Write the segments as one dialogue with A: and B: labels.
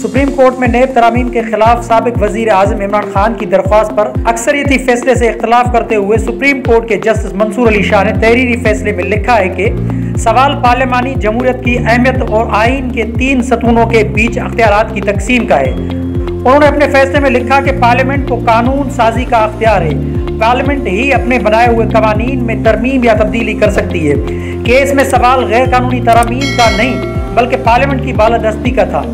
A: Supreme court में नैब तरामीम के खिलाफ साबिक वजीर आजम इमरान खान की दरख्वास्त पर अक्सरियती फैसले से इख्तलाफ करते हुए सुप्रीम कोर्ट के जस्टिस मंसूर अली शाह ने तहरीरी फैसले में लिखा है कि सवाल पार्लिमानी जमहूरियत की अहमियत और आइन के 3 सतूनों के बीच अख्तियारात की तकसीम का है। उन्होंने अपने फैसले में लिखा कि पार्लियामेंट को कानून साजी का अख्तियार है। पार्लियामेंट ही अपने बनाए हुए कवानीन में तरमीम या तब्दीली कर सकती है। केस में सवाल गैर कानूनी तरमीम का नहीं बल्कि पार्लियामेंट की बालादस्ती का था।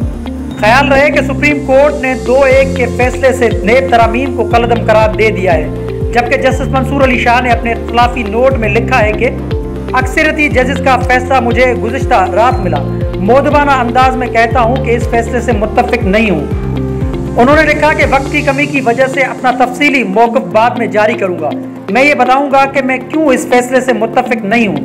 A: ख्याल रहे कि सुप्रीम कोर्ट ने 2-1 के फैसले से नैब तरामीम को कलअदम करार दे दिया है, जबकि जस्टिस मंसूर अली शाह ने अपने इख्तिलाफी नोट में लिखा है कि अक्सरियती जजेस का फैसला मुझे गुज़िश्ता रात मिला। मोदबाना अंदाज में कहता हूँ कि इस फैसले से मुत्तफिक नहीं हूँ। उन्होंने लिखा कि वक्त की कमी की वजह से अपना तफसीली मौक़िफ़ बाद में जारी करूँगा। मैं ये बताऊँगा कि मैं क्यों इस फैसले से मुत्तफिक नहीं हूँ।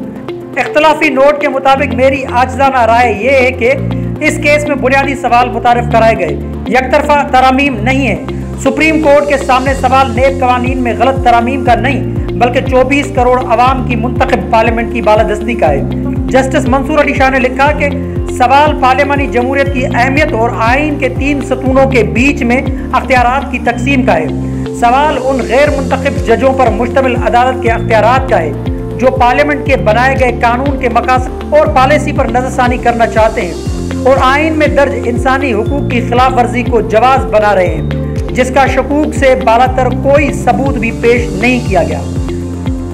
A: इख्तिलाफी नोट के मुताबिक मेरी आजिज़ाना राय ये है कि इस केस में बुनियादी सवाल मुतारिफ कराए गए, यकतरफा तरामीम नहीं है। सुप्रीम कोर्ट के सामने सवाल नैब कवानीन में गलत तरामीम का नहीं बल्कि 24 करोड़ अवाम की मुंतखब पार्लियामेंट की बालादस्ती का है। जस्टिस मंसूर अली शाह ने लिखा कि सवाल पार्लियामानी जमहूरियत की अहमियत और आइन के 3 सतूनों के बीच में अख्तियारात की तकसीम का है। सवाल उन गैर मुंतखब जजों पर मुश्तमिल अदालत के अख्तियारात का है जो पार्लियामेंट के बनाए गए कानून के मकासद और पॉलिसी पर नजरसानी करना चाहते हैं और आइन में दर्ज इंसानी हुकूक की खिलाफ वर्जी को जवाज बना रहे हैं, जिसका शकूक से बालातर कोई सबूत भी पेश नहीं किया गया।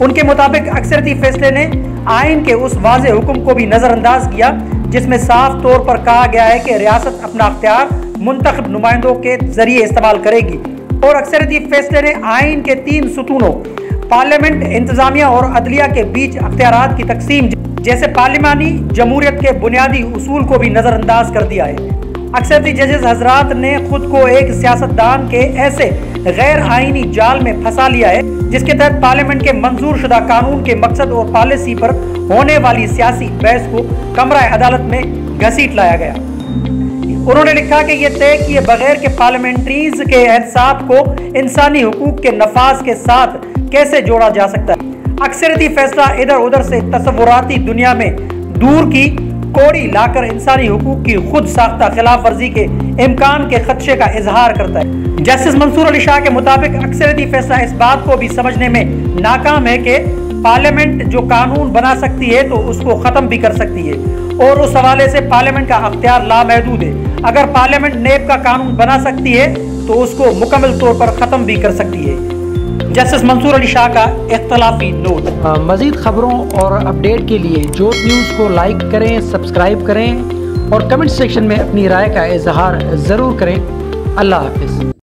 A: उनके मुताबिक अक्सरियती फैसले ने आइन के उस वाज़े हुक्म को भी नज़रअंदाज किया जिसमें साफ तौर पर कहा गया है कि रियासत अपना अख्तियार मुंतखब नुमाइंदों के जरिए इस्तेमाल करेगी। और अक्सरियती फैसले ने आइन के 3 सतूनों पार्लियामेंट, इंतजामिया और अदलिया के बीच अख्तियारात की तकसीम जैसे पार्लिमानी जमहूरियत के बुनियादी उसूल को भी नज़रअंदाज कर दिया है। अक्सरियती जजेस हजरात ने खुद को एक सियासतदान के ऐसे गैर आइनी जाल में फंसा लिया है जिसके तहत पार्लियामेंट के मंजूर शुदा कानून के मकसद और पॉलिसी पर होने वाली सियासी बहस को कमरा अदालत में घसीट लाया गया। उन्होंने लिखा कि यह तय किए बगैर के पार्लियामेंट्रीज के एहसास को इंसानी हुकूक के नफाज के साथ कैसे जोड़ा जा सकता है। अक्सरियती फैसला इधर उधर से तसव्वुराती दुनिया में दूर की कोड़ी लाकर इंसानी हुकूक की खुद साख्ता खिलाफ वर्जी के इम्कान के खदशे का इजहार करता है। जस्टिस मंसूर अली शाह के मुताबिक अक्सरियती फैसला इस बात को भी समझने में नाकाम है कि पार्लियामेंट जो कानून बना सकती है तो उसको ख़त्म भी कर सकती है और उस हवाले से पार्लियामेंट का अख्तियार लामहदूद है। अगर पार्लियामेंट नैब का कानून बना सकती है तो उसको मुकम्मल तौर पर ख़त्म भी कर सकती है। जस्टिस मंसूर अली शाह का इख्तिलाफी नोट।
B: मज़ीद खबरों और अपडेट के लिए जोत न्यूज़ को लाइक करें, सब्सक्राइब करें और कमेंट सेक्शन में अपनी राय का इजहार ज़रूर करें। अल्लाह हाफ़िज़।